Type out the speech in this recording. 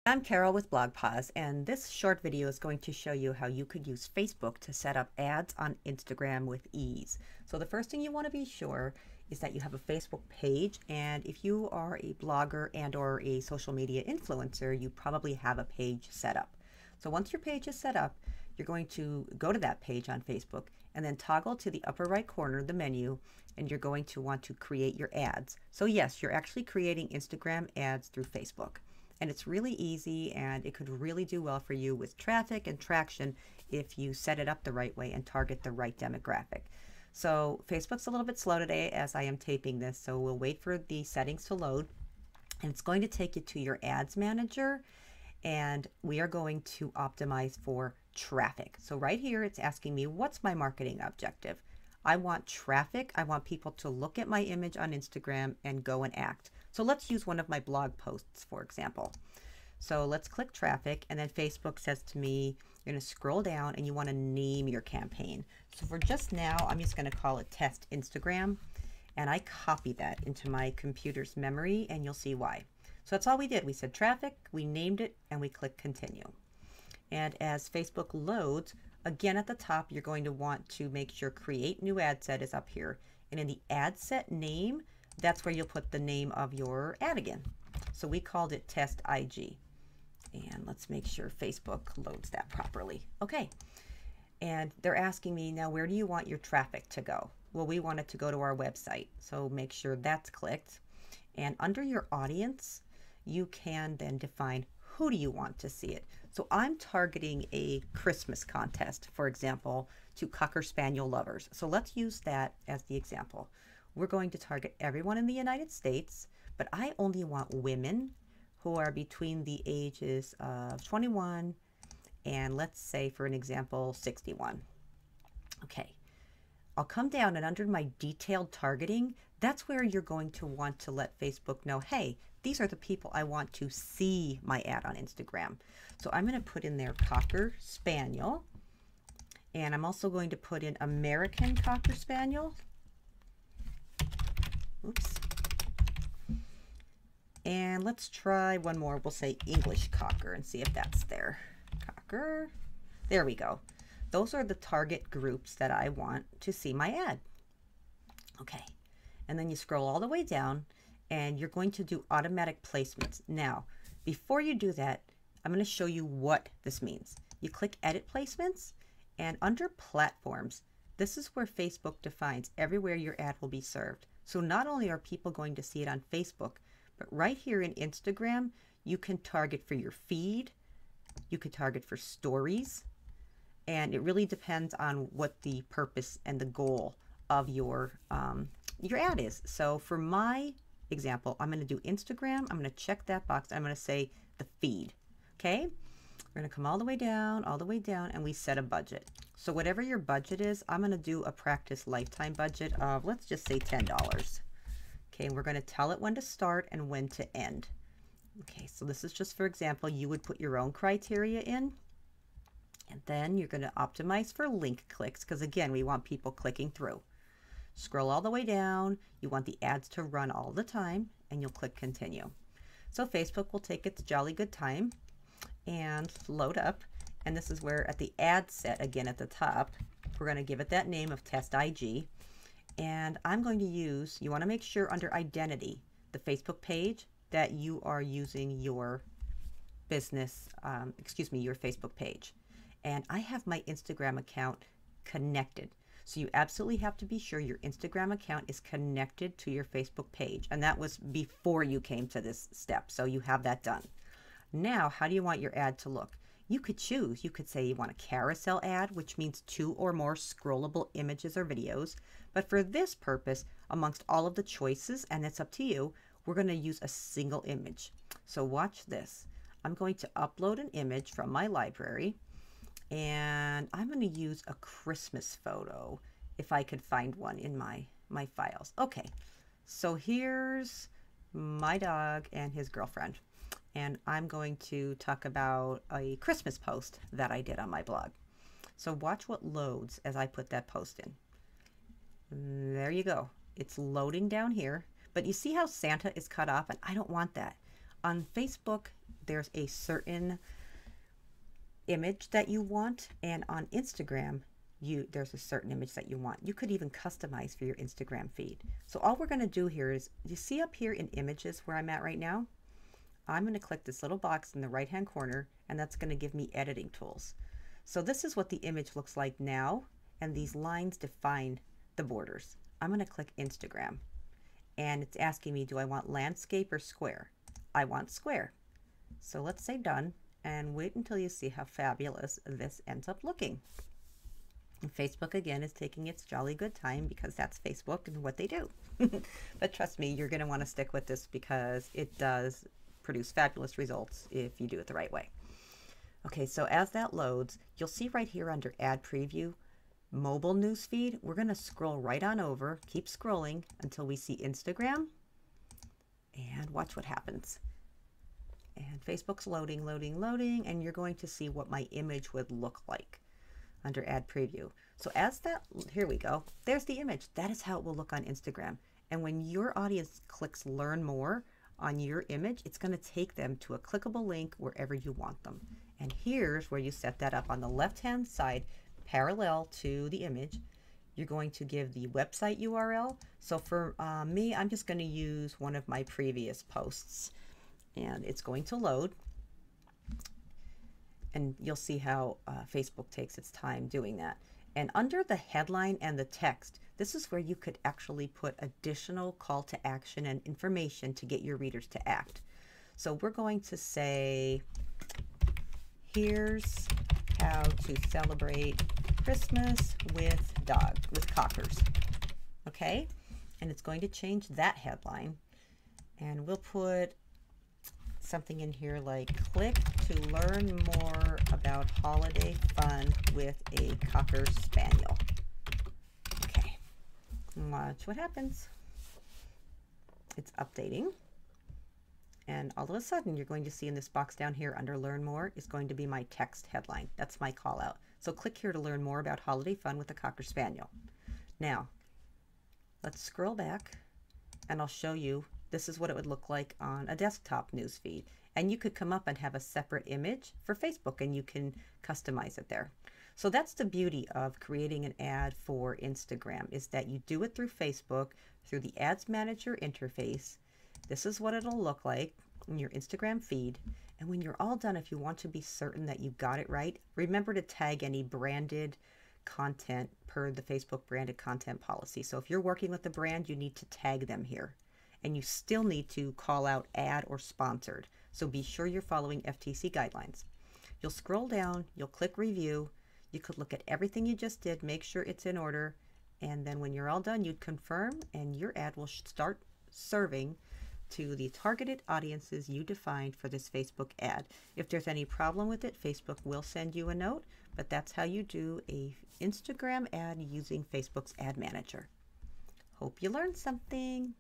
I'm Carol with Blog Pause, and this short video is going to show you how you could use Facebook to set up ads on Instagram with ease. So the first thing you want to be sure is that you have a Facebook page, and if you are a blogger and or a social media influencer, you probably have a page set up. So once your page is set up, you're going to go to that page on Facebook and then toggle to the upper right corner, the menu, and you're going to want to create your ads. So yes, you're actually creating Instagram ads through Facebook. And it's really easy, and it could really do well for you with traffic and traction if you set it up the right way and target the right demographic. So Facebook's a little bit slow today as I am taping this, so we'll wait for the settings to load. And it's going to take you to your ads manager, and we are going to optimize for traffic. So right here, it's asking me, what's my marketing objective? I want traffic. I want people to look at my image on Instagram and go and act. So let's use one of my blog posts, for example. So let's click traffic, and then Facebook says to me, you're going to scroll down and you want to name your campaign. So for just now, I'm just going to call it Test Instagram, and I copy that into my computer's memory, and you'll see why. So that's all we did. We said traffic, we named it, and we click continue. And as Facebook loads, again at the top, you're going to want to make sure create new ad set is up here. And in the ad set name, that's where you'll put the name of your ad again. So we called it Test IG. And let's make sure Facebook loads that properly. Okay. And they're asking me now, where do you want your traffic to go? Well, we want it to go to our website. So make sure that's clicked. And under your audience, you can then define who do you want to see it. So I'm targeting a Christmas contest, for example, to Cocker Spaniel lovers. So let's use that as the example. We're going to target everyone in the United States, but I only want women who are between the ages of 21 and, let's say, for an example, 61. Okay. I'll come down, and under my detailed targeting, that's where you're going to want to let Facebook know, hey, these are the people I want to see my ad on Instagram. So I'm going to put in there Cocker Spaniel, and I'm also going to put in American Cocker Spaniel. Oops. And let's try one more. We'll say English Cocker and see if that's there. Cocker. There we go. Those are the target groups that I want to see my ad. Okay. And then you scroll all the way down, and you're going to do automatic placements. Now, before you do that, I'm going to show you what this means. You click Edit Placements, and under Platforms, this is where Facebook defines everywhere your ad will be served. So not only are people going to see it on Facebook, but right here in Instagram, you can target for your feed, you could target for stories, and it really depends on what the purpose and the goal of your ad is. So for my example, I'm going to do Instagram. I'm going to check that box. I'm going to say the feed. Okay. We're going to come all the way down, and we set a budget. So whatever your budget is, I'm going to do a practice lifetime budget of, let's just say $10. Okay. And we're going to tell it when to start and when to end. Okay. So this is just for example, you would put your own criteria in. And then you're going to optimize for link clicks, because again, we want people clicking through. Scroll all the way down. You want the ads to run all the time, and you'll click continue. So Facebook will take its jolly good time and load up. And this is where at the ad set, again at the top, we're going to give it that name of Test IG. And I'm going to use, you want to make sure under identity, the Facebook page, that you are using your business, your Facebook page. And I have my Instagram account connected. So you absolutely have to be sure your Instagram account is connected to your Facebook page. And that was before you came to this step. So you have that done. Now, how do you want your ad to look? You could choose. You could say you want a carousel ad, which means 2 or more scrollable images or videos. But for this purpose, amongst all of the choices, and it's up to you, we're going to use a single image. So watch this. I'm going to upload an image from my library. And I'm going to use a Christmas photo if I could find one in my files. Okay, so here's my dog and his girlfriend. And I'm going to talk about a Christmas post that I did on my blog. So watch what loads as I put that post in. There you go. It's loading down here. But you see how Santa is cut off? And I don't want that. On Facebook, there's a certain image that you want, and on Instagram, there's a certain image that you want. You could even customize for your Instagram feed. So all we're going to do here is, you see up here in images where I'm at right now, I'm going to click this little box in the right hand corner, and that's going to give me editing tools. So this is what the image looks like now, and these lines define the borders. I'm going to click Instagram, and it's asking me, do I want landscape or square? I want square. So let's say done, and wait until you see how fabulous this ends up looking. And Facebook again is taking its jolly good time, because that's Facebook and what they do. But trust me, you're going to want to stick with this because it does produce fabulous results if you do it the right way. Okay, so as that loads, you'll see right here under Ad Preview, Mobile Newsfeed. We're going to scroll right on over, keep scrolling until we see Instagram, and watch what happens. And Facebook's loading, loading, loading, and you're going to see what my image would look like under Ad Preview. So as that, here we go, there's the image. That is how it will look on Instagram. And when your audience clicks Learn More on your image, it's going to take them to a clickable link wherever you want them. And here's where you set that up on the left-hand side, parallel to the image. You're going to give the website URL. So for me, I'm just going to use one of my previous posts, and it's going to load. And you'll see how Facebook takes its time doing that. And under the headline and the text, this is where you could actually put additional call to action and information to get your readers to act. So we're going to say, here's how to celebrate Christmas with cockers. Okay, and it's going to change that headline, and we'll put something in here like, click to learn more about holiday fun with a Cocker Spaniel. Okay, watch what happens. It's updating, and all of a sudden you're going to see in this box down here under Learn More is going to be my text headline. That's my call out. So click here to learn more about holiday fun with a Cocker Spaniel. Now let's scroll back, and I'll show you. This is what it would look like on a desktop newsfeed. And you could come up and have a separate image for Facebook, and you can customize it there. So that's the beauty of creating an ad for Instagram, is that you do it through Facebook, through the Ads Manager interface. This is what it'll look like in your Instagram feed. And when you're all done, if you want to be certain that you got it right, remember to tag any branded content per the Facebook branded content policy. So if you're working with a brand, you need to tag them here. And you still need to call out ad or sponsored. So be sure you're following FTC guidelines. You'll scroll down, you'll click review. You could look at everything you just did, make sure it's in order. And then when you're all done, you'd confirm, and your ad will start serving to the targeted audiences you defined for this Facebook ad. If there's any problem with it, Facebook will send you a note, but that's how you do a Instagram ad using Facebook's Ad Manager. Hope you learned something.